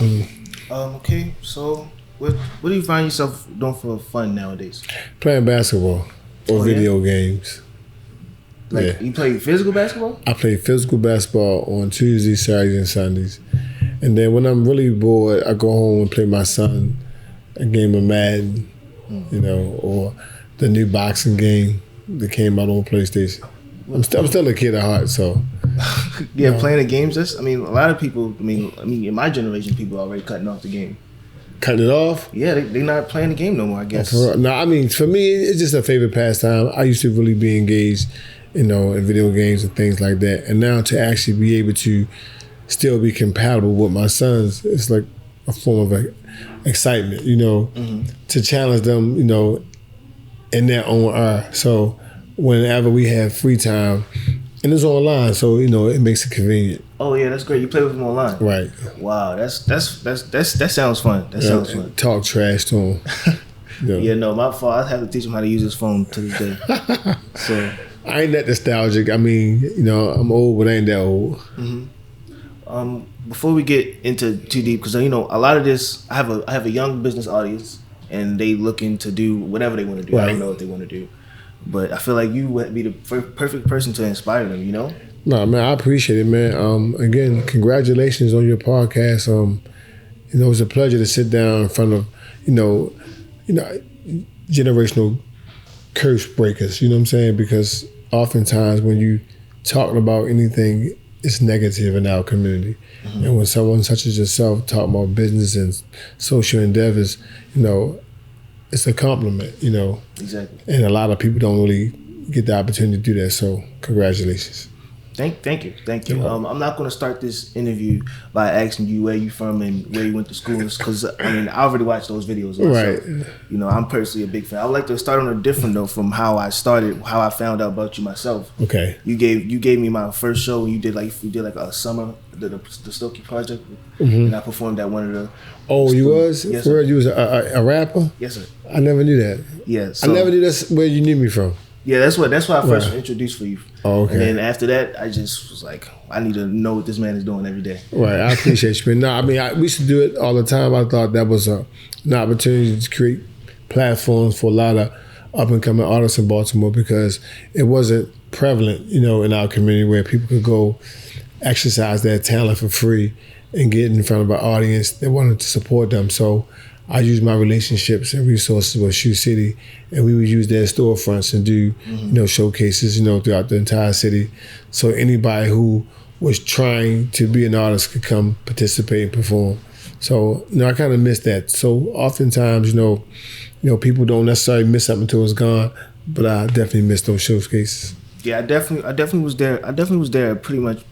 Okay, so what do you find yourself doing for fun nowadays? Playing basketball or video games. Like you play physical basketball? I play physical basketball on Tuesdays, Saturdays, and Sundays. And then when I'm really bored, I go home and play my son a game of Madden, or the new boxing game that came out on PlayStation. I'm still a kid at heart, so. Playing the games. A lot of people. In my generation, people are already cutting off the game. Cutting it off? Yeah, they're not playing the game no more, I guess. No, for me, it's just a favorite pastime. I used to really be engaged, in video games and things like that. And now to actually be able to still be compatible with my sons, it's like a form of excitement, to challenge them, in their own art. So whenever we have free time, and it's online, so it makes it convenient. Oh yeah, that's great. You play with them online, right? Wow, that sounds fun. That sounds fun. Talk trash to him. Yeah, no, my fault. I have to teach him how to use his phone to this day. So I ain't that nostalgic. I'm old, but I ain't that old. Mm-hmm. Before we get into too deep, because a lot of this, I have a young business audience, and they looking to do whatever they want to do. Right. I don't know what they want to do. But I feel like you would be the perfect person to inspire them, No, man, I appreciate it, man. Again, congratulations on your podcast. It's a pleasure to sit down in front of, generational curse breakers, you know what I'm saying? Because oftentimes when you talking about anything, it's negative in our community. Mm-hmm. And when someone such as yourself talk about business and social endeavors, it's a compliment, Exactly. And a lot of people don't really get the opportunity to do that. So congratulations. Thank you. I'm not going to start this interview by asking you where you from and where you went to school, because I already watched those videos. Right. I'm personally a big fan. I would like to start on a different note from how I started, how I found out about you myself. Okay. You gave me my first show when you did like a summer, the TheStokeyProject, and I performed at one of the. Oh, you was? Yes, sir. You was a rapper? Yes, sir. I never knew that. Yeah. I never knew that's where you knew me from. Yeah, that's why I first introduced for you. Oh, okay. And then after that, I just was like, I need to know what this man is doing every day. Right, I appreciate you. No, we used to do it all the time. I thought that was an opportunity to create platforms for a lot of up-and-coming artists in Baltimore, because it wasn't prevalent, in our community, where people could go exercise their talent for free and get in front of an audience that wanted to support them. So I used my relationships and resources with Shoe City, and we would use their storefronts and do, showcases, throughout the entire city. So anybody who was trying to be an artist could come participate and perform. So, I kind of miss that. So oftentimes, people don't necessarily miss something until it's gone, but I definitely miss those showcases. Yeah, I definitely was there. I definitely was there pretty much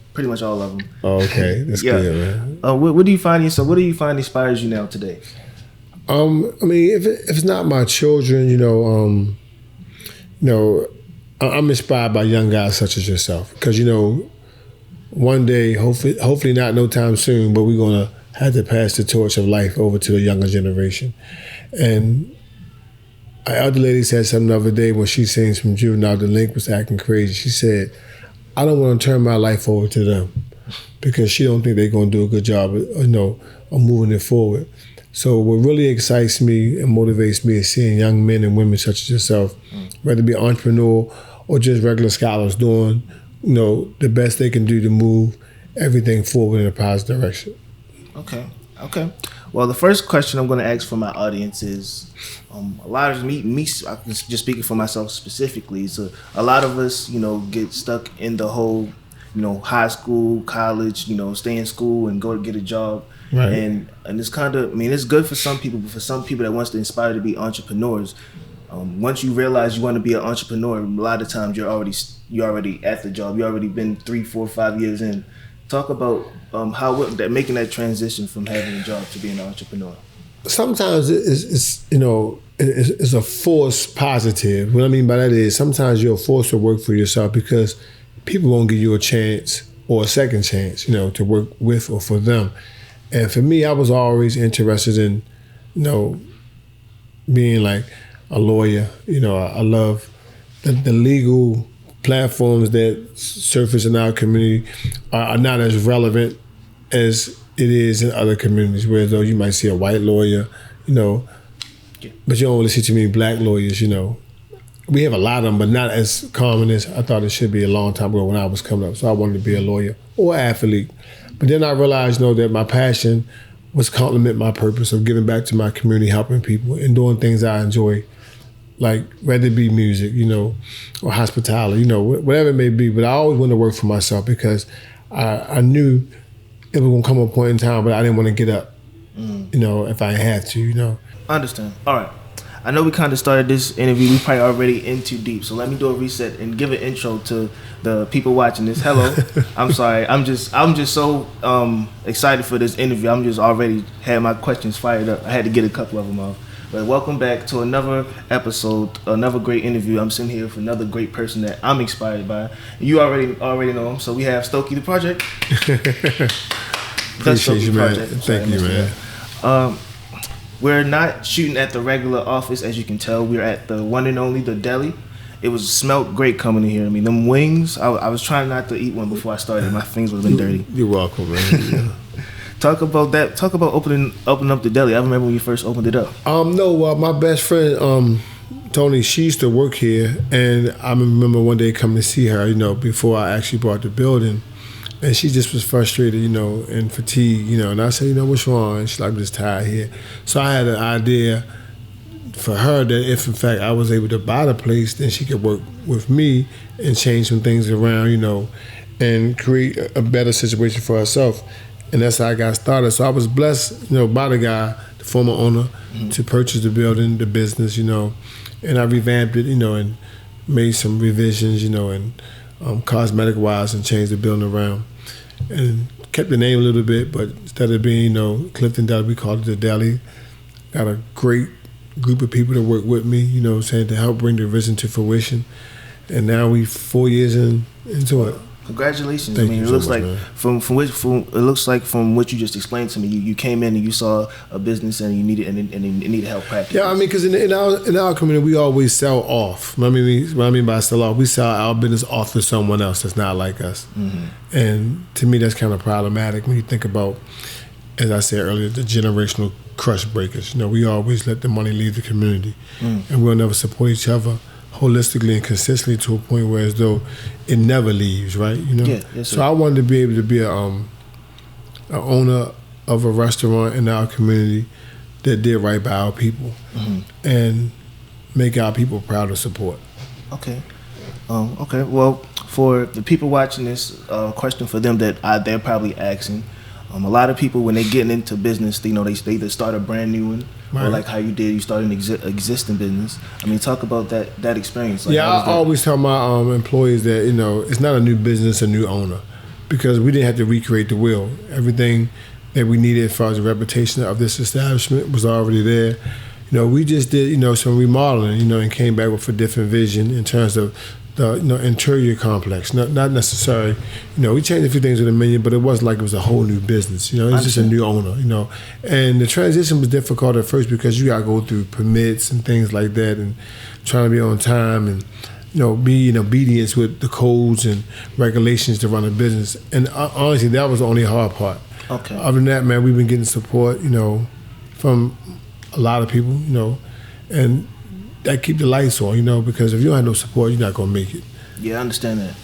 all of them. Oh, okay. That's good, man. What do you find inspires you now today? If it's not my children, I'm inspired by young guys such as yourself, because one day, hopefully not no time soon, but we're gonna have to pass the torch of life over to the younger generation. And our elder lady said something the other day when she seen some juvenile delinquents acting crazy. She said, "I don't want to turn my life over to them," because she don't think they're gonna do a good job, of moving it forward. So what really excites me and motivates me is seeing young men and women such as yourself, whether it be entrepreneur or just regular scholars, doing, the best they can do to move everything forward in a positive direction. Okay. Well, the first question I'm going to ask for my audience is, a lot of me, I'm just speaking for myself specifically, so a lot of us, get stuck in the whole, high school, college, stay in school and go to get a job. Right. And it's kind of, it's good for some people, but for some people that wants to inspire to be entrepreneurs, once you realize you want to be an entrepreneur, a lot of times you're already at the job. You already been 3, 4, 5 years in. Talk about making that transition from having a job to being an entrepreneur. Sometimes it's a forced positive. What I mean by that is sometimes you're forced to work for yourself because people won't give you a chance or a second chance, to work with or for them. And for me, I was always interested in, being like a lawyer. I love the legal platforms that surface in our community are not as relevant as, it is in other communities, where though you might see a white lawyer, but you don't really see too many black lawyers, We have a lot of them, but not as common as I thought it should be a long time ago when I was coming up. So I wanted to be a lawyer or athlete. But then I realized, that my passion was complement my purpose of giving back to my community, helping people, and doing things I enjoy, like whether it be music, or hospitality, whatever it may be. But I always wanted to work for myself because I knew it was going to come a point in time, but I didn't want to get up, if I had to, I understand. All right. I know we kind of started this interview. We probably already in too deep. So let me do a reset and give an intro to the people watching this. Hello. I'm sorry. I'm just so excited for this interview. I'm just already had my questions fired up. I had to get a couple of them off. But welcome back to another episode, another great interview. I'm sitting here with another great person that I'm inspired by. You already know him. So we have Stokey the Project. Appreciate you, man. Thank you, man. We're not shooting at the regular office, as you can tell. We're at the one and only, the deli. It smelled great coming in here. I mean, them wings, I was trying not to eat one before I started. My fingers would have been dirty. You're welcome, man. Talk about that. Talk about opening up the deli. I remember when you first opened it up. My best friend, Tony, she used to work here. And I remember one day coming to see her, before I actually bought the building. And she just was frustrated, and fatigued, And I said, what's wrong? And she's like, I'm just tired here. So I had an idea for her that if, in fact, I was able to buy the place, then she could work with me and change some things around, and create a better situation for herself. And that's how I got started. So I was blessed, by the guy, the former owner, to purchase the building, the business, And I revamped it, and made some revisions, and cosmetic-wise, and changed the building around, and kept the name a little bit. But instead of being, Clifton Deli, we called it the Deli. Got a great group of people that work with me, to help bring the vision to fruition. And now we 4 years into it. Congratulations! Thank you it so looks much, like it looks like from what you just explained to me, you came in and you saw a business and you needed and it needed help practicing. Yeah, because in our community we always sell off. What I mean by sell off, we sell our business off to someone else that's not like us. Mm-hmm. And to me, that's kind of problematic when you think about, as I said earlier, the generational crush breakers. We always let the money leave the community, and we'll never support each other holistically and consistently to a point where as though it never leaves, right? Yeah, yes, sir. So I wanted to be able to be an owner of a restaurant in our community that did right by our people, and make our people proud to support. Okay. Okay. Well, for the people watching this, question for them that they're probably asking. A lot of people, when they're getting into business, they either start a brand new one, right, or like how you did, you started an existing business. I mean, talk about that experience. Like, I always tell my employees that it's not a new business, a new owner, because we didn't have to recreate the wheel. Everything that we needed as far as the reputation of this establishment was already there. We just did some remodeling, and came back with a different vision in terms of the interior complex. Not necessarily, we changed a few things with the menu, but it wasn't like it was a whole new business. It's just a new owner. And the transition was difficult at first because you got to go through permits and things like that, and trying to be on time and be in obedience with the codes and regulations to run a business. And honestly, that was the only hard part. Okay. Other than that, man, we've been getting support, from a lot of people, and that keep the lights on, because if you don't have no support, you're not gonna make it. Yeah, I understand that.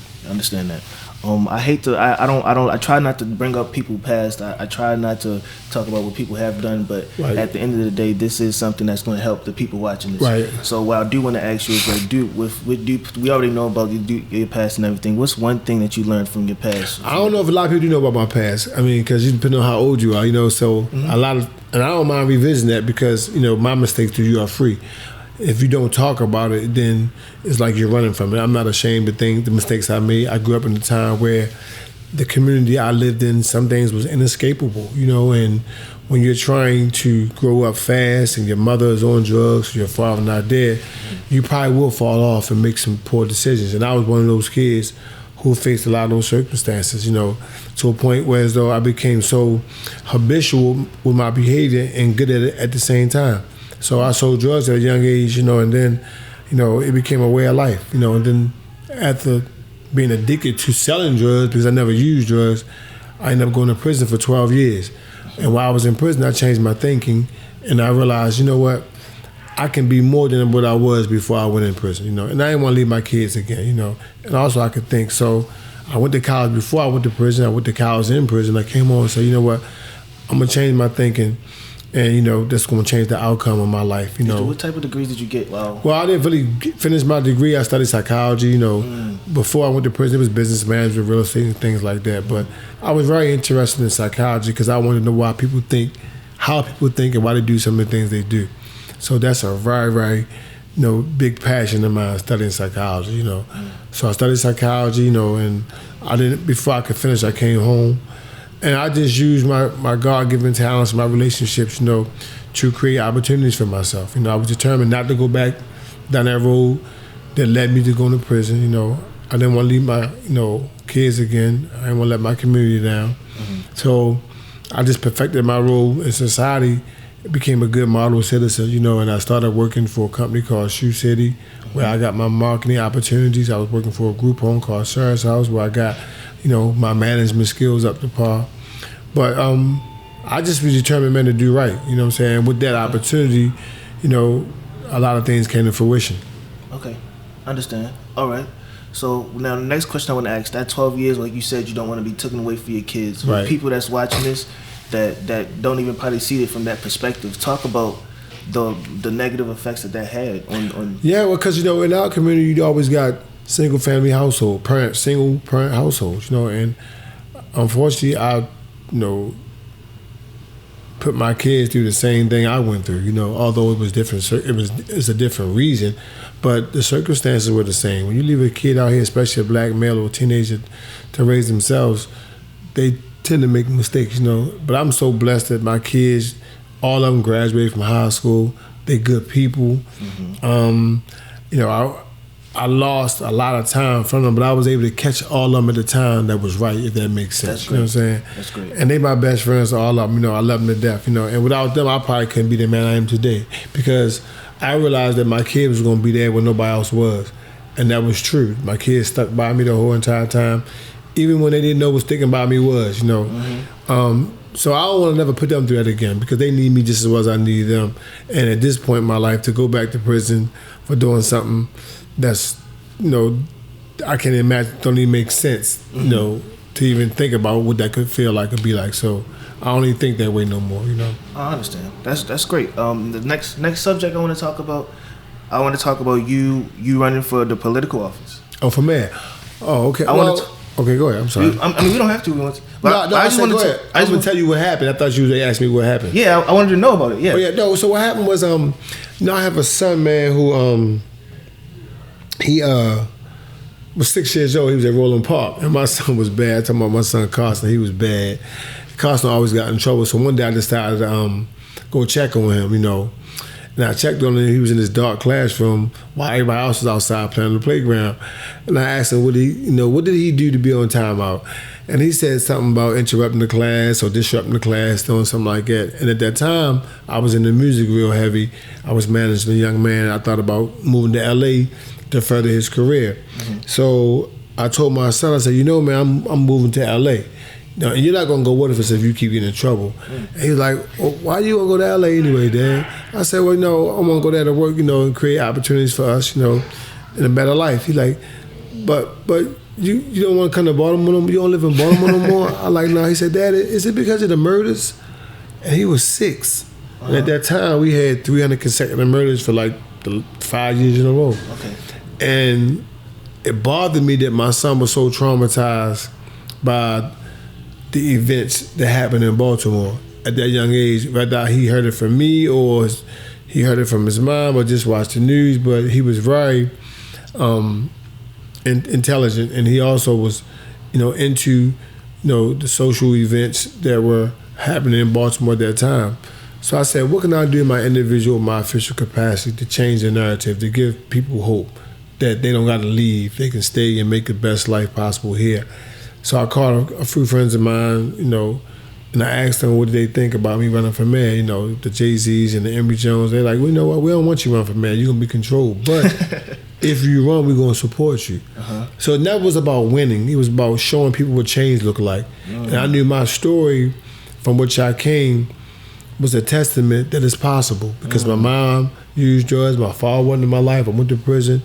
I hate to. I try not to bring up people past. I try not to talk about what people have done. But right, at the end of the day, this is something that's going to help the people watching this. Right. So what I do want to ask you is, like, we already know about your past and everything. What's one thing that you learned from your past? I don't know if a lot of people do know about my past. I mean, because depending on how old you are, So a lot of, and I don't mind revisiting that because my mistakes to you are free. If you don't talk about it, then it's like you're running from it. I'm not ashamed of the mistakes I made. I grew up in a time where the community I lived in, some things was inescapable, and when you're trying to grow up fast and your mother is on drugs, your father not there, you probably will fall off and make some poor decisions. And I was one of those kids who faced a lot of those circumstances, to a point where as though I became so habitual with my behavior and good at it at the same time. So I sold drugs at a young age, and then, it became a way of life, and then after being addicted to selling drugs, because I never used drugs, I ended up going to prison for 12 years. And while I was in prison, I changed my thinking, and I realized, you know what, I can be more than what I was before I went in prison, you know. And I didn't want to leave my kids again, you know. And also I could think. So I went to college before I went to prison. I went to college in prison. I came home and said, you know what, I'm going to change my thinking. And, you know, that's going to change the outcome of my life, you know. What type of degrees did you get? Wow. Well, I didn't really finish my degree. I studied psychology, you know. Before I went to prison, it was business management, real estate, and things like that. But I was very interested in psychology because I wanted to know why people think, how people think, and why they do some of the things they do. So that's a very, very, you know, big passion of mine, studying psychology, you know. So I studied psychology, you know, and before I could finish, I came home. And I just used my God-given talents, my relationships, you know, to create opportunities for myself. You know, I was determined not to go back down that road that led me to going to prison, you know. I didn't want to leave my, you know, kids again. I didn't want to let my community down. So I just perfected my role in society, became a good model citizen, you know, and I started working for a company called Shoe City, where I got my marketing opportunities. I was working for a group home called Sarah's House, where I got, you know, my management skills up to par. But I just was determined, man, to do right. You know what I'm saying? With that opportunity, you know, a lot of things came to fruition. Okay, understand. All right. So now the next question I want to ask, that 12 years, like you said, you don't want to be taken away from your kids. Right. People that's watching this that don't even probably see it from that perspective, talk about the negative effects that had on. Yeah, well, because, you know, in our community, you always got single family household, single parent households, you know, and unfortunately, I, you know, put my kids through the same thing I went through, you know, although it was different. It's a different reason, but the circumstances were the same. When you leave a kid out here, especially a black male or a teenager, to raise themselves, they tend to make mistakes, you know. But I'm so blessed that my kids, all of them graduated from high school. They're good people. You know, I lost a lot of time from them, but I was able to catch all of them at the time that was right, if that makes sense. That's you know what I'm saying? That's great. And they my best friends, all of them. You know, I love them to death. You know, and without them, I probably couldn't be the man I am today, because I realized that my kid was going to be there when nobody else was, and that was true. My kids stuck by me the whole entire time, even when they didn't know what sticking by me was. You know, so I don't want to never put them through that again, because they need me just as well as I need them. And at this point in my life, to go back to prison for doing something that's, you know, I can't imagine, don't even make sense, you know, to even think about what that could feel like or be like. So I don't even think that way no more, you know. I understand. That's great. The next subject I want to talk about you running for the political office. Oh, for mayor. Oh, okay. Okay, go ahead. I'm sorry. I mean, we don't have to. I just want to tell you what happened. I thought you were asking me what happened. Yeah, I wanted to know about it. Yeah. Oh, yeah. No. So what happened was, you know, I have a son, man, who he was 6 years old. He was at Roland Park, and my son was bad. I'm talking about my son Carson. He was bad. Carson always got in trouble. So one day I decided to go check on him, you know. And I checked on him. He was in this dark classroom while everybody else was outside playing on the playground. And I asked him, what did he do to be on timeout? And he said something about interrupting the class or disrupting the class, doing something like that. And at that time, I was in the music real heavy. I was managing a young man. I thought about moving to L.A. to further his career. So I told my son, I said, you know, man, I'm moving to L.A. Now, and you're not going to go with us if you keep getting in trouble. And he was like, well, why you want to go to L.A. anyway, Dad? I said, well, no, I want to go there to work, you know, and create opportunities for us, you know, in a better life. He's like, but you don't want to come to Baltimore no more? You don't live in Baltimore no more? I like, no. He said, Dad, is it because of the murders? And he was 6. And at that time, we had 300 consecutive murders for like 5 years in a row. Okay. And it bothered me that my son was so traumatized by the events that happened in Baltimore at that young age. Whether he heard it from me or he heard it from his mom or just watched the news, but he was very intelligent, and he also was, you know, into, you know, the social events that were happening in Baltimore at that time. So I said, what can I do in my individual, my official capacity to change the narrative, to give people hope that they don't got to leave, they can stay and make the best life possible here. So I called a few friends of mine, you know, and I asked them what did they think about me running for mayor. You know, the Jay-Z's and the Emory Jones. They're like, well, you know what? We don't want you to run for mayor. You're going to be controlled. But if you run, we're going to support you. So it never was about winning. It was about showing people what change looked like. And I knew my story from which I came was a testament that it's possible. Because my mom used drugs, my father wasn't in my life, I went to prison.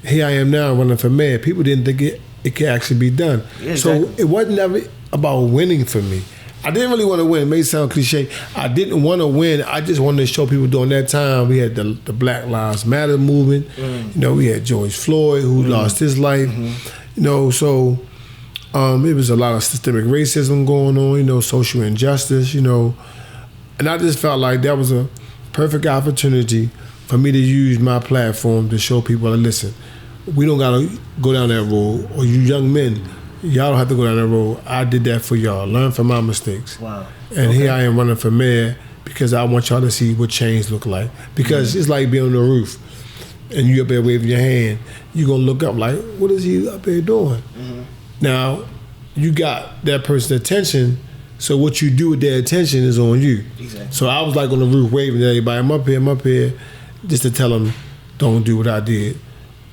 Here I am now running for mayor. People didn't think it could actually be done. Yeah, exactly. So it wasn't ever about winning for me. I didn't really want to win. It may sound cliche. I didn't want to win. I just wanted to show people during that time. We had the Black Lives Matter movement. You know, we had George Floyd who lost his life. You know, so it was a lot of systemic racism going on, you know, social injustice, you know. And I just felt like that was a perfect opportunity for me to use my platform to show people, like, listen, we don't got to go down that road. Or you young men, y'all don't have to go down that road. I did that for y'all. Learn from my mistakes. Wow. And here I am running for mayor because I want y'all to see what change look like. Because it's like being on the roof and you up there waving your hand. You're going to look up like, what is he up there doing? Now, you got that person's attention, so what you do with their attention is on you. Exactly. So I was like on the roof waving at everybody, I'm up here, just to tell them, don't do what I did,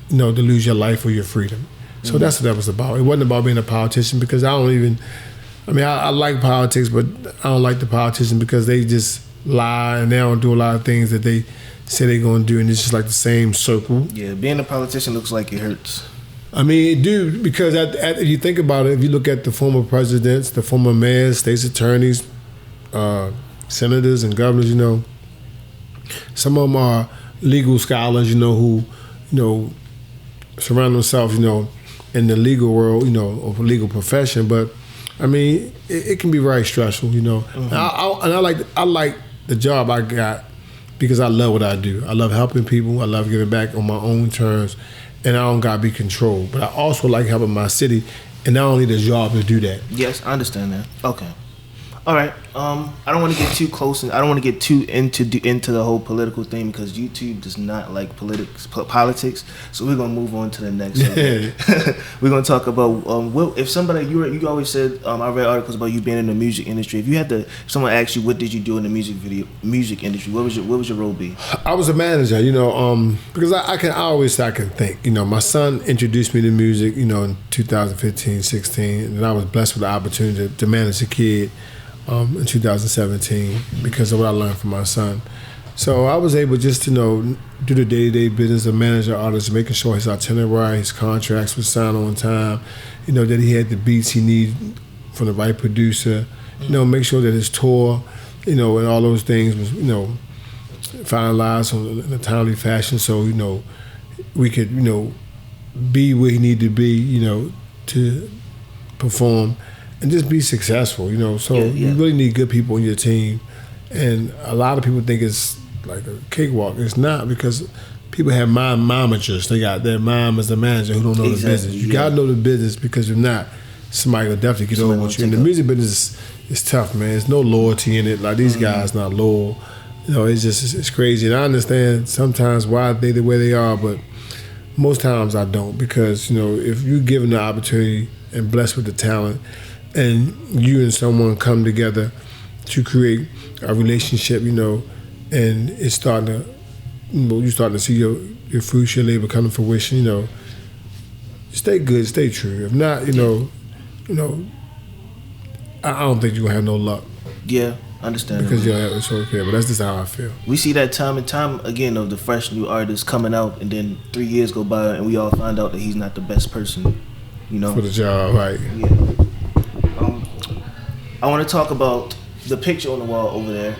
you know, to lose your life or your freedom. So that's what that was about. It wasn't about being a politician because I like politics, but I don't like the politicians because they just lie and they don't do a lot of things that they say they're going to do, and it's just like the same circle. Yeah, being a politician looks like it hurts. I mean, dude, because if you think about it, if you look at the former presidents, the former mayors, state's attorneys, senators and governors, you know, some of them are legal scholars, you know, who, you know, surround themselves, you know, in the legal world, you know, of a legal profession. But I mean, it can be very stressful, you know. And I like the job I got because I love what I do. I love helping people. I love giving back on my own terms. And I don't gotta be controlled. But I also like helping my city, and I don't need a job to do that. Yes, I understand that. Okay. All right. I don't want to get too close, and I don't want to get too into the whole political thing because YouTube does not like politics. So we're gonna move on to the next subject. We're gonna talk about if somebody you always said I read articles about you being in the music industry. If someone asked you what did you do in the music industry, what was your role be? I was a manager, you know, because I always say I can think. You know, my son introduced me to music, you know, in 2015, 16, and I was blessed with the opportunity to manage a kid. In 2017 because of what I learned from my son. So I was able just to, you know, do the day-to-day business of managing artists, making sure his itinerary, his contracts were signed on time, you know, that he had the beats he needed from the right producer, you know, make sure that his tour, you know, and all those things was, you know, finalized in a timely fashion so, you know, we could, you know, be where he needed to be, you know, to perform and just be successful, you know. So you really need good people on your team. And a lot of people think it's like a cakewalk. It's not, because people have momagers. They got their mom as the manager who don't know the business. You gotta know the business, because if not, somebody will definitely get over with you. And the music business is tough, man. There's no loyalty in it. Like, these guys not loyal. You know, it's crazy. And I understand sometimes why they the way they are, but most times I don't, because, you know, if you're given the opportunity and blessed with the talent, and you and someone come together to create a relationship, you know, and it's starting to, you know, you're starting to see your fruits, your labor come to fruition, you know, stay good, stay true. If not, you know, I don't think you're gonna have no luck. Yeah, understand. Because you'll have a short career, but that's just how I feel. We see that time and time again of the fresh new artists coming out, and then 3 years go by and we all find out that he's not the best person, you know, for the job, right? Yeah. I want to talk about the picture on the wall over there.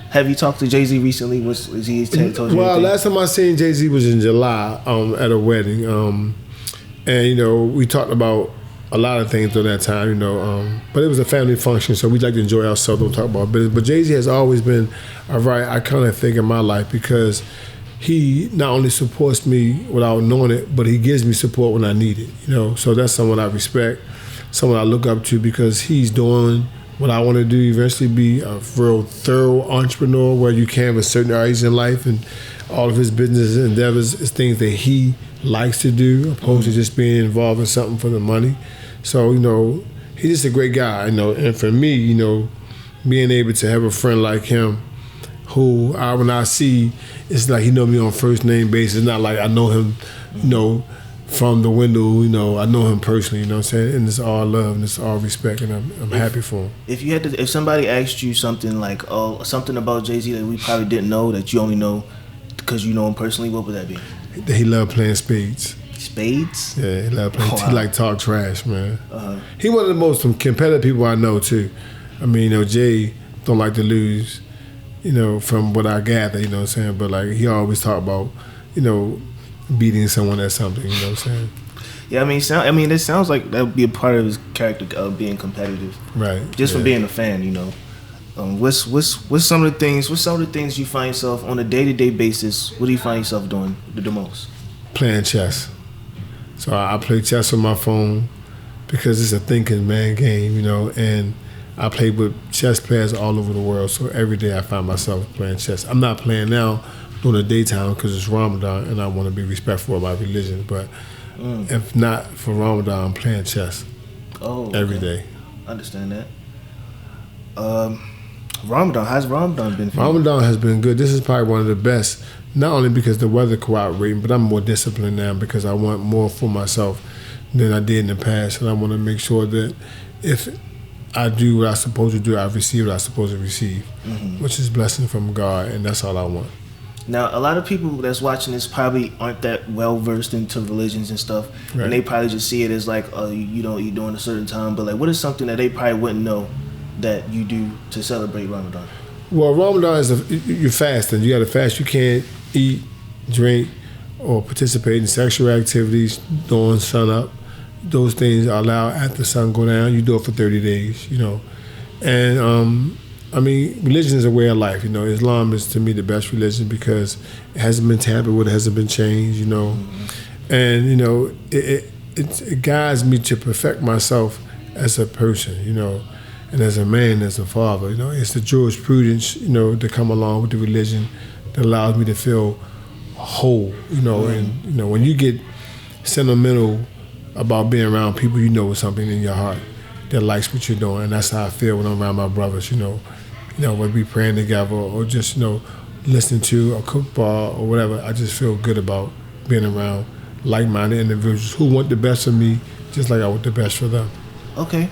Have you talked to Jay-Z recently? Was he told you Well, anything? last time I seen Jay-Z was in July at a wedding. And, you know, we talked about a lot of things during that time, you know. But it was a family function, so we like to enjoy ourselves, don't talk about business. But Jay-Z has always been a very iconic thing in my life, because he not only supports me without knowing it, but he gives me support when I need it, you know. So that's someone I respect, someone I look up to, because he's doing what I want to do, eventually be a real thorough entrepreneur where you canvas certain areas in life, and all of his business endeavors is things that he likes to do, opposed to just being involved in something for the money. So, you know, he's just a great guy, you know. And for me, you know, being able to have a friend like him, who when I see, it's like he know me on first name basis. It's not like I know him, you know, from the window, I know him personally, you know what I'm saying? And it's all love and it's all respect, and I'm happy for him. If somebody asked you something like, something about Jay-Z that we probably didn't know that you only know because you know him personally, what would that be? That he loved playing spades. Spades? Yeah, he loved playing. Wow. He like talk trash, man. He one of the most competitive people I know too. I mean, Jay don't like to lose, from what I gather, you know what I'm saying? But like he always talk about, beating someone at something, you know what I'm saying? Yeah, it sounds like that would be a part of his character of being competitive, right? Just from being a fan, What's some of the things you find yourself on a day-to-day basis? What do you find yourself doing the most? Playing chess. So I play chess on my phone because it's a thinking man game, and I play with chess players all over the world. So every day I find myself playing chess. I'm not playing now during the daytime because it's Ramadan and I want to be respectful of my religion. But if not for Ramadan, I'm playing chess every day. Understand that. Ramadan, how's Ramadan been for you? Ramadan has been good. This is probably one of the best, not only because the weather cooperating, but I'm more disciplined now because I want more for myself than I did in the past. And I want to make sure that if I do what I'm supposed to do, I receive what I'm supposed to receive, which is blessing from God, and that's all I want. Now, a lot of people that's watching this probably aren't that well versed into religions and stuff, right. And they probably just see it as like, you don't eat during a certain time. But like, what is something that they probably wouldn't know that you do to celebrate Ramadan? Well, Ramadan is you're fasting. You got to fast. You can't eat, drink, or participate in sexual activities during sun up. Those things are allowed after the sun go down. You do it for 30 days, And religion is a way of life. Islam is to me the best religion because it hasn't been tampered with, it hasn't been changed. And it guides me to perfect myself as a person. And as a man, as a father. It's the jurisprudence. To come along with the religion that allows me to feel whole. And when you get sentimental about being around people, with something in your heart that likes what you're doing, and that's how I feel when I'm around my brothers. Whether we praying together or just listening to a football or whatever, I just feel good about being around like-minded individuals who want the best of me, just like I want the best for them. Okay.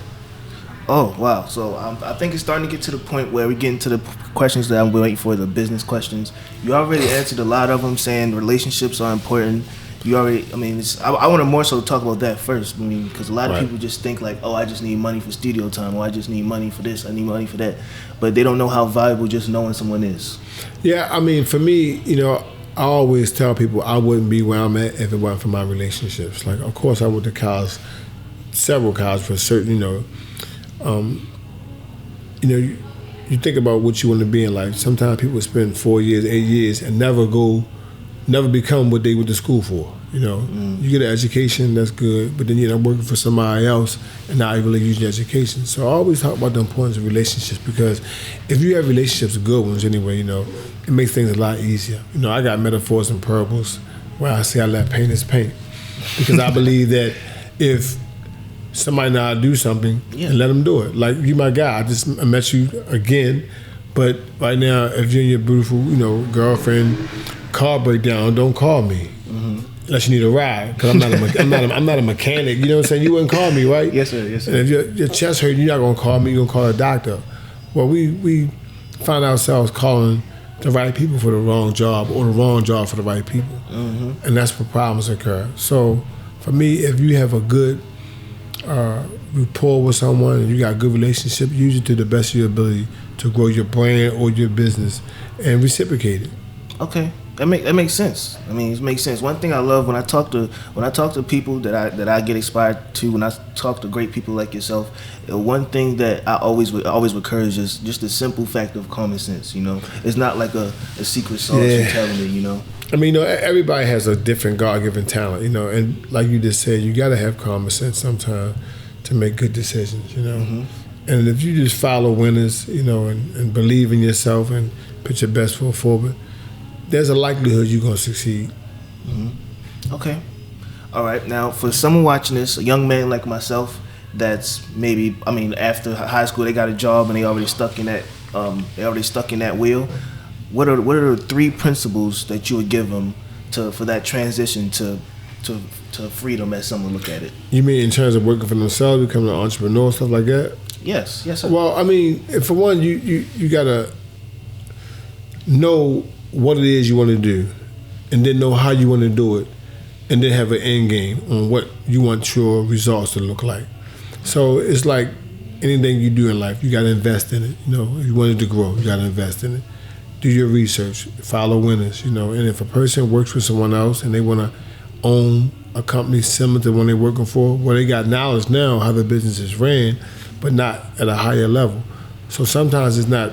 Oh wow! So I think it's starting to get to the point where we get into the questions that I'm waiting for, the business questions. You already answered a lot of them, saying relationships are important. You already, I want to more so talk about that first. Because a lot of people just think like, I just need money for studio time, or I just need money for this, I need money for that, but they don't know how valuable just knowing someone is. Yeah, for me, I always tell people I wouldn't be where I'm at if it wasn't for my relationships. Like, of course, I went to college, several colleges for certain, you think about what you want to be in life. Sometimes people spend 4 years, 8 years, and never become what they went to school for. You get an education, that's good, but then you're not working for somebody else and not really using your education. So I always talk about the importance of relationships because if you have relationships, good ones anyway, it makes things a lot easier. I got metaphors and parables where I say I let painters paint because I believe that if somebody know how to do something, and let them do it. Like, you my guy, I met you again, but right now, if you and your beautiful, girlfriend car break down, don't call me. Unless you need a ride, because I'm not a mechanic, you know what I'm saying? You wouldn't call me, right? Yes, sir, yes, sir. And if your chest hurt, you're not gonna call me, you're gonna call a doctor. Well, we find ourselves calling the right people for the wrong job or the wrong job for the right people. And that's where problems occur. So for me, if you have a good rapport with someone and you got a good relationship, use it to the best of your ability to grow your brand or your business and reciprocate it. Okay, that makes sense. It makes sense. One thing I love when I talk to people that I get inspired to, when I talk to great people like yourself, one thing that I always recurs is just the simple fact of common sense. It's not like a secret sauce you're telling me. Everybody has a different God-given talent, and like you just said, you got to have common sense sometimes to make good decisions, And if you just follow winners, and believe in yourself and put your best foot forward, there's a likelihood you're going to succeed. Okay. All right. Now, for someone watching this, a young man like myself, that's maybe, after high school, they got a job and they already stuck in that wheel. What are the 3 principles that you would give them for that transition to to freedom, as some would look at it. You mean in terms of working for themselves, becoming an entrepreneur, stuff like that? Yes, sir. Well, I mean, for one, you gotta know what it is you want to do, and then know how you want to do it, and then have an end game on what you want your results to look like. So it's like anything you do in life, you gotta invest in it. You know, if you want it to grow, you gotta invest in it. Do your research, follow winners. You know, and if a person works for someone else and they want to own a company similar to the one they're working for, well, they got knowledge now how the business is ran, but not at a higher level. So sometimes it's not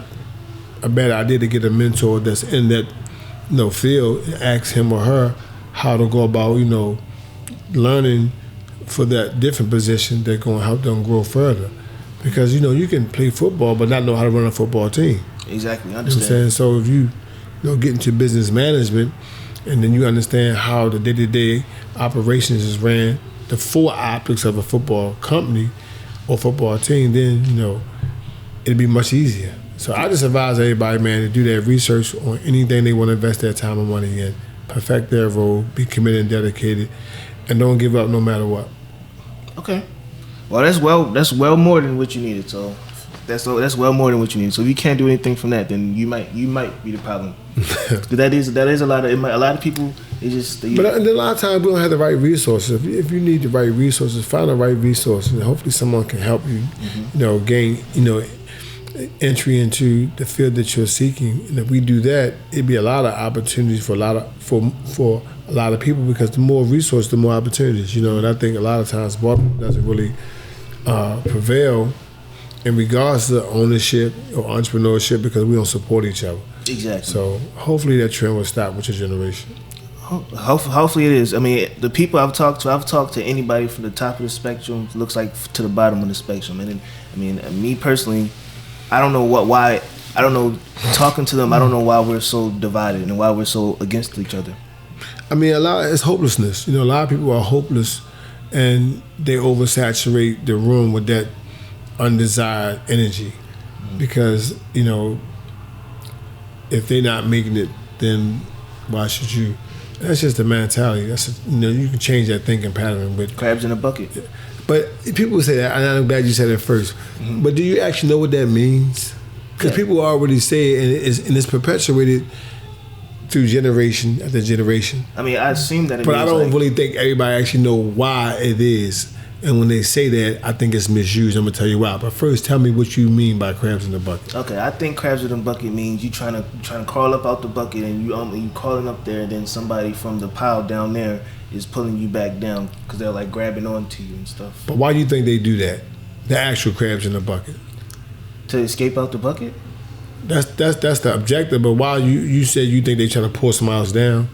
a bad idea to get a mentor that's in that, field, and ask him or her how to go about, learning for that different position that's going to help them grow further. Because, you can play football but not know how to run a football team. Exactly, I understand. You know what I'm saying? So if you, get into business management and then you understand how the day-to-day operations is ran, the full optics of a football company or football team, then, it'd be much easier. So I just advise everybody, man, to do their research on anything they want to invest their time and money in, perfect their role, be committed and dedicated, and don't give up no matter what. Okay. Well, that's well more than what you needed. So that's well more than what you need. So if you can't do anything from that, then you might be the problem. Because that is a lot of people. But a lot of times we don't have the right resources. If you need the right resources, find the right resources, and hopefully someone can help you. Mm-hmm. Gain entry into the field that you're seeking. And if we do that, it'd be a lot of opportunities for a lot of people, because the more resources, the more opportunities. And I think a lot of times Baltimore doesn't really prevail in regards to ownership or entrepreneurship because we don't support each other. Exactly. So hopefully that trend will stop with your generation. Hopefully it is. I mean, the people I've talked to anybody from the top of the spectrum, looks like to the bottom of the spectrum. And me personally, I don't know why. I don't know. Talking to them, I don't know why we're so divided and why we're so against each other. I mean, it's hopelessness. A lot of people are hopeless, and they oversaturate the room with that undesired energy, because if they're not making it, then why should you? That's just the mentality. You can change that thinking pattern. But crabs in a bucket. But people say that, and I'm glad you said it first. Mm-hmm. But do you actually know what that means? Because people already say it, and it's perpetuated through generation after generation. I mean, I assume that it but means, I don't really think everybody actually know why it is. And when they say that, I think it's misused. I'm going to tell you why. But first, tell me what you mean by crabs in the bucket. Okay, I think crabs in the bucket means you trying to crawl up out the bucket, and you crawling up there, and then somebody from the pile down there is pulling you back down because they're like grabbing onto you and stuff. But why do you think they do that? The actual crabs in the bucket. To escape out the bucket? That's the objective. But why you said you think they trying to pull somebody else down?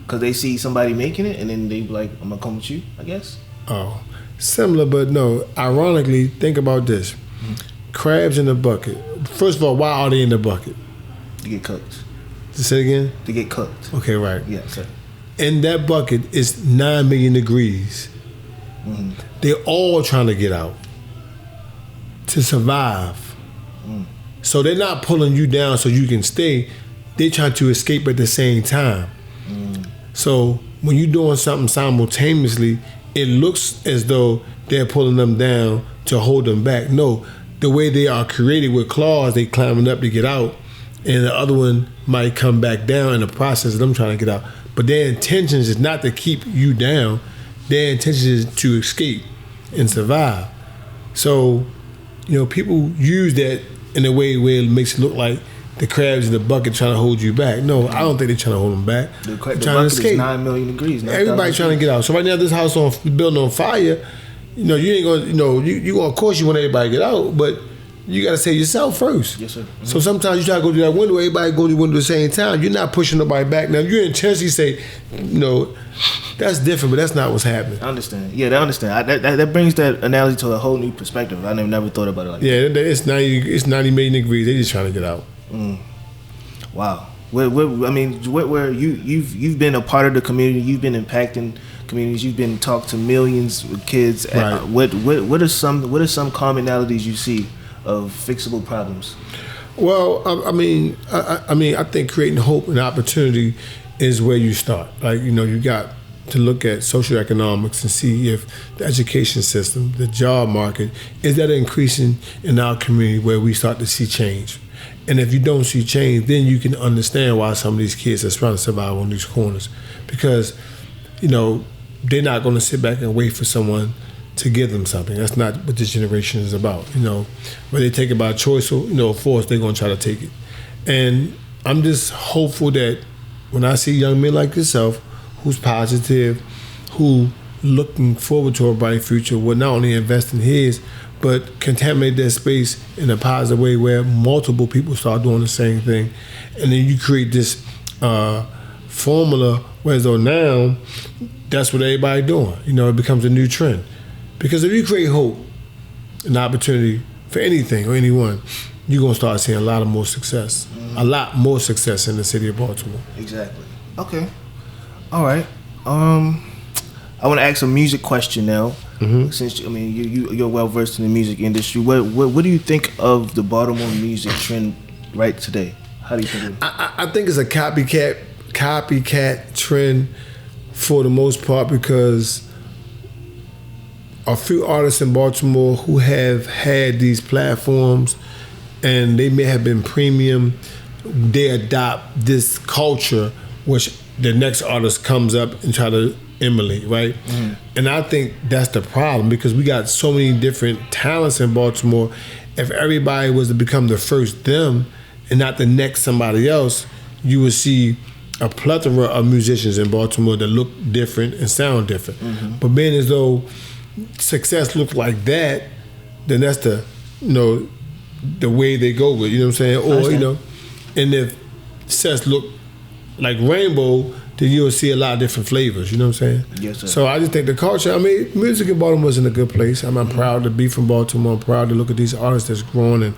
Because they see somebody making it, and then they be like, I'm going to come with you, I guess. Oh, similar, but no. Ironically, think about this. Mm-hmm. Crabs in the bucket. First of all, why are they in the bucket? To get cooked. Say it again? To get cooked. Okay, right. Yeah, sir. In that bucket is 9 million degrees. Mm-hmm. They're all trying to get out to survive. Mm. So they're not pulling you down so you can stay. They're trying to escape at the same time. Mm. So when you're doing something simultaneously, it looks as though they're pulling them down to hold them back. No, the way they are created with claws, they climbing up to get out, and the other one might come back down in the process of them trying to get out. But their intentions is not to keep you down. Their intention is to escape and survive. So, people use that in a way where it makes it look like the crabs in the bucket trying to hold you back. No, I don't think they're trying to hold them back. The bucket is 9 million degrees. Everybody's trying to get out. So right now, this house building on fire. You ain't gonna. You of course you want everybody to get out, but you got to save yourself first. Yes, sir. Mm-hmm. So sometimes you try to go through that window, everybody go through the window at the same time. You're not pushing nobody back. Now, if you intentionally say, that's different, but that's not what's happening. I understand. Yeah, I understand. That brings that analogy to a whole new perspective. I never thought about it like that. Yeah, it's 90 million degrees. They just trying to get out. Mm. Wow. Where you've been a part of the community. You've been impacting communities. You've been talking to millions of kids. Right. What are some commonalities you see of fixable problems? Well, I think creating hope and opportunity is where you start. Like, you got to look at socioeconomics and see if the education system, the job market, is that increasing in our community where we start to see change. And if you don't see change, then you can understand why some of these kids are trying to survive on these corners. Because, they're not going to sit back and wait for someone to give them something. That's not what this generation is about. When they take it by choice, of course, they're going to try to take it. And I'm just hopeful that when I see young men like yourself, who's positive, who looking forward to a bright future, will not only invest in his, but contaminate that space in a positive way where multiple people start doing the same thing. And then you create this formula, whereas though now, that's what everybody doing. It becomes a new trend. Because if you create hope and opportunity for anything or anyone, you're going to start seeing a lot more success. Mm-hmm. A lot more success in the city of Baltimore. Exactly. Okay. All right. I want to ask a music question now. Mm-hmm. Since you're well versed in the music industry, what do you think of the Baltimore music trend right today? How do you think of it? I think it's a copycat trend for the most part, because a few artists in Baltimore who have had these platforms and they may have been premium, they adopt this culture which the next artist comes up and try to emulate, right? Mm. And I think that's the problem, because we got so many different talents in Baltimore. If everybody was to become the first them and not the next somebody else, you would see a plethora of musicians in Baltimore that look different and sound different. Mm-hmm. But being as though success looks like that, then that's the way they go with, you know what I'm saying? Or, and if success look like rainbow, then you'll see a lot of different flavors, you know what I'm saying? Yes, sir. So I just think the culture, music in Baltimore is in a good place. I'm proud to be from Baltimore. I'm proud to look at these artists that's growing and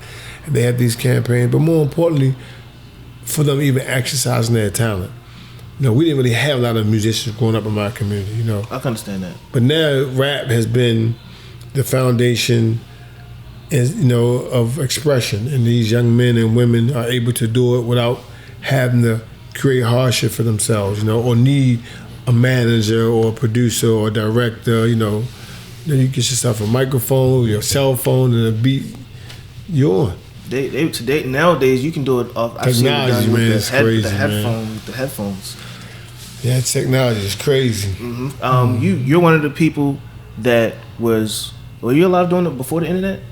they have these campaigns. But more importantly, for them even exercising their talent. We didn't really have a lot of musicians growing up in my community, I can understand that. But now rap has been the foundation of expression, and these young men and women are able to do it without having to create hardship for themselves, or need a manager or a producer or a director, Then you get yourself a microphone, your cell phone, and a beat, you're on. Today nowadays you can do it off. Technology, man, it's crazy, the headphones. Yeah, technology is crazy. Mm-hmm. You're one of the people that were you alive doing it before the internet?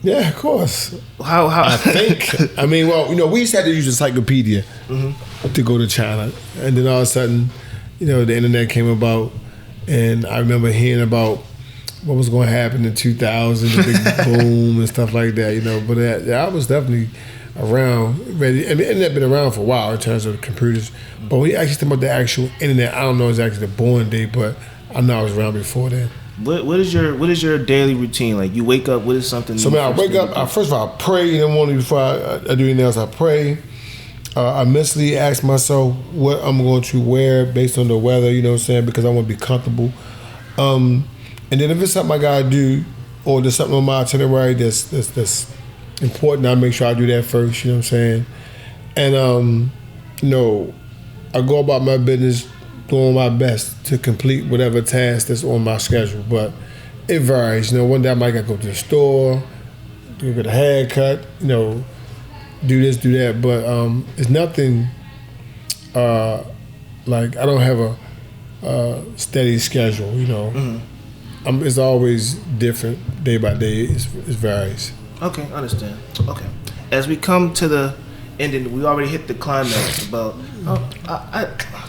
Yeah, of course. How? I think. We used to have to use encyclopedia to go to China, and then all of a sudden, the internet came about, and I remember hearing about what was going to happen in 2000, the big boom and stuff like that, But I was definitely around, ready. The internet been around for a while in terms of computers. But when you actually think about the actual internet, I don't know exactly the born date, but I know I was around before that. What is your daily routine? Like, you wake up, what is something? So, I wake up, first of all, I pray in the morning before I do anything else. I pray. I mentally ask myself what I'm going to wear based on the weather, because I want to be comfortable. And then if it's something I gotta do, or there's something on my itinerary that's important, I make sure I do that first, you know what I'm saying? And I go about my business doing my best to complete whatever task that's on my schedule. But it varies. One day I might gotta go to the store, get a haircut, do this, do that. But it's nothing like I don't have a steady schedule, Mm-hmm. It's always different day by day. It varies. Okay, I understand. Okay. As we come to the ending, we already hit the climax about...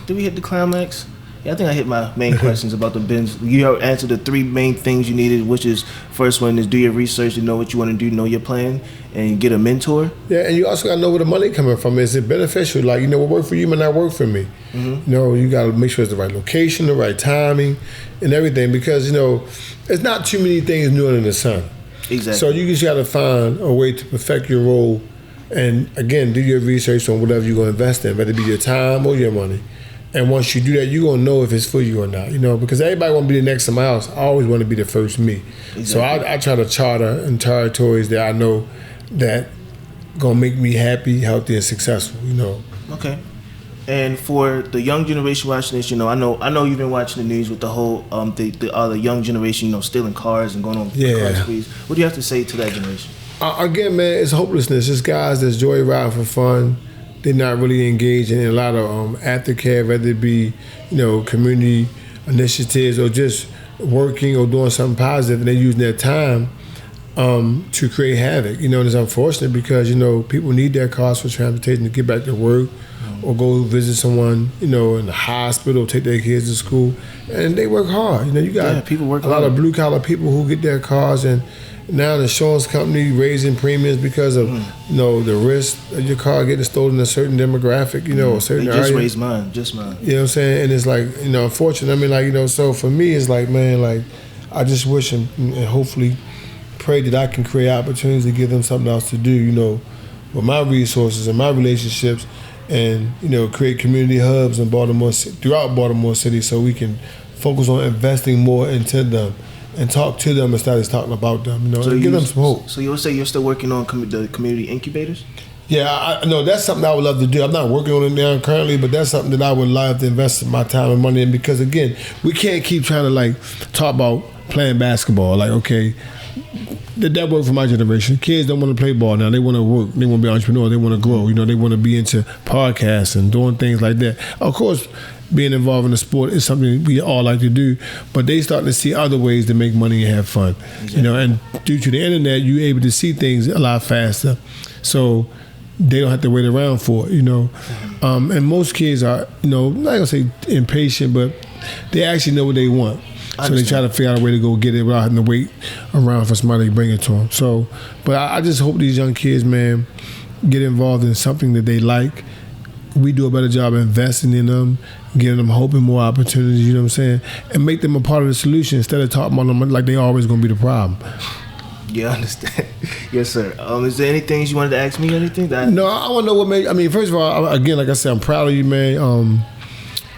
did we hit the climax? Yeah, I think I hit my main questions about the bins. You answered the three main things you needed, which is, first one is do your research to know what you want to do, know your plan, and get a mentor. Yeah, and you also got to know where the money coming from. Is it beneficial? Like, what work for you may not work for me. Mm-hmm. You got to make sure it's the right location, the right timing, and everything, because, it's not too many things new under the sun. Exactly. So you just got to find a way to perfect your role, and, again, do your research on whatever you're going to invest in, whether it be your time or your money. And once you do that, you're going to know if it's for you or not, because everybody want to be the next somebody else. I always want to be the first me. Exactly. So I try to charter in territories that I know that going to make me happy, healthy, and successful, Okay. And for the young generation watching this, I know you've been watching the news with the whole the young generation, stealing cars and going on car sprees. What do you have to say to that generation? Again, man, it's hopelessness. It's guys that's joyriding for fun. They're not really engaged in a lot of aftercare, whether it be community initiatives or just working or doing something positive, and they're using their time to create havoc. And it's unfortunate because people need their cars for transportation to get back to work or go visit someone in the hospital, take their kids to school, and they work hard. You got people work a lot of blue collar people who get their cars, and now the insurance company raising premiums because of the risk of your car getting stolen in a certain demographic, a certain area. They just raised mine, just mine. You know what I'm saying? And it's like, unfortunate. I mean, so for me, it's like, man, I just wish and hopefully pray that I can create opportunities to give them something else to do, with my resources and my relationships, and create community hubs in throughout Baltimore City, so we can focus on investing more into them and talk to them instead of talking about them, and give them some hope. So you'll say you're still working on the community incubators? Yeah, I know that's something I would love to do. I'm not working on it now currently, but that's something that I would love to invest my time and money in, because again, we can't keep trying to talk about playing basketball. Okay, that worked for my generation. Kids don't want to play ball now. They want to work. They want to be entrepreneurs. They want to grow. They want to be into podcasts and doing things like that. Of course, being involved in the sport is something we all like to do, but they starting to see other ways to make money and have fun. Exactly. And due to the internet, you're able to see things a lot faster, so they don't have to wait around for it. And most kids are, not gonna say impatient, but they actually know what they want. So they try to figure out a way to go get it without having to wait around for somebody to bring it to them. So, but I just hope these young kids, man, get involved in something that they like. We do a better job investing in them, giving them hope and more opportunities, you know what I'm saying? And make them a part of the solution instead of talking about them like they always going to be the problem. Yeah, I understand. Yes, sir. Is there anything you wanted to ask me or anything? No, I want to know what made, first of all, again, like I said, I'm proud of you, man.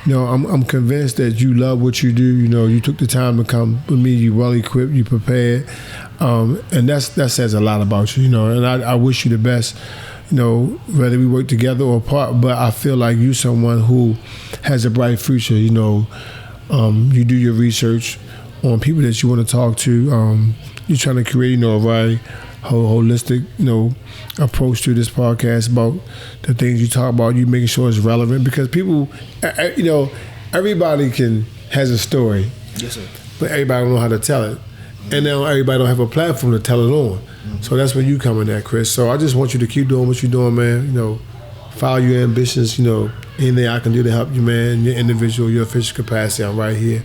I'm convinced that you love what you do. You took the time to come with me. You well equipped. You prepared, and that says a lot about you. And I wish you the best. Whether we work together or apart. But I feel like you're someone who has a bright future. You do your research on people that you want to talk to. You're trying to create, a very holistic, approach to this podcast about the things you talk about. You making sure it's relevant, because people, everybody has a story. Yes, sir. But everybody don't know how to tell it, and now everybody don't have a platform to tell it on. So that's where you come in at, Chris. So I just want you to keep doing what you're doing, man. Follow your ambitions. Anything I can do to help you, man. Your individual, your official capacity, I'm right here.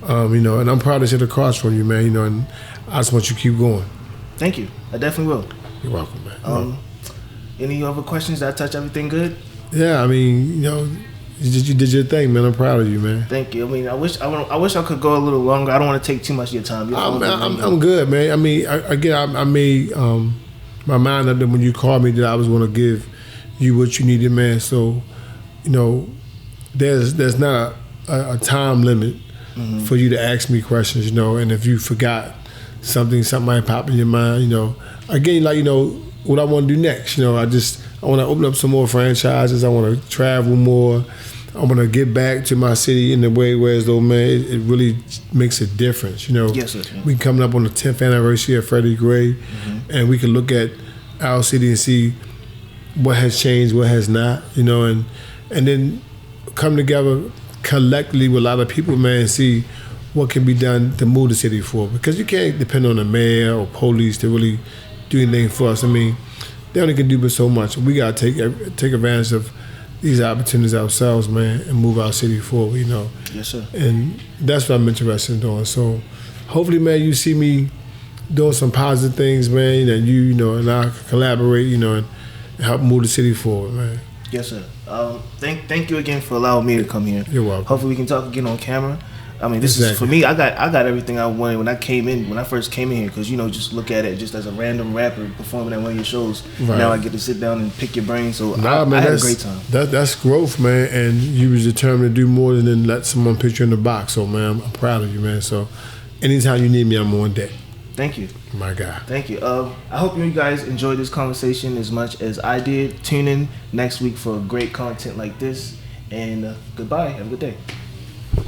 And I'm proud to sit across from you, man. And I just want you to keep going. Thank you. I definitely will. You're welcome, man. Any other questions? Did I touch everything good? Yeah, you did your thing, man. I'm proud of you, man. Thank you. I wish I could go a little longer. I don't want to take too much of your time. I'm good, man. I made my mind up that when you called me that I was going to give you what you needed, man. So, there's not a time limit for you to ask me questions, and if you forgot something might pop in your mind, again, what I want to do next, I want to open up some more franchises. I want to travel more. I want to get back to my city in the way where, as though, man, it really makes a difference. Yes, sir. We coming up on the 10th anniversary of Freddie Gray, and we can look at our city and see what has changed, what has not, and then come together collectively with a lot of people, man, and see what can be done to move the city forward. Because you can't depend on the mayor or police to really do anything for us. They only can do but so much. We got to take advantage of these opportunities ourselves, man, and move our city forward, Yes, sir. And that's what I'm interested in doing. So hopefully, man, you see me doing some positive things, man, and and I can collaborate, and help move the city forward, man. Yes, sir. Thank you again for allowing me to come here. You're welcome. Hopefully we can talk again on camera. This is for me. I got everything I wanted when I first came in here, because just look at it just as a random rapper performing at one of your shows. Right. Now I get to sit down and pick your brain. So I had a great time. That's growth, man, and you was determined to do more than let someone put you in the box. So, man, I'm proud of you, man. So anytime you need me, I'm on deck. Thank you. My God. Thank you. I hope you guys enjoyed this conversation as much as I did. Tune in next week for great content like this. And goodbye. Have a good day.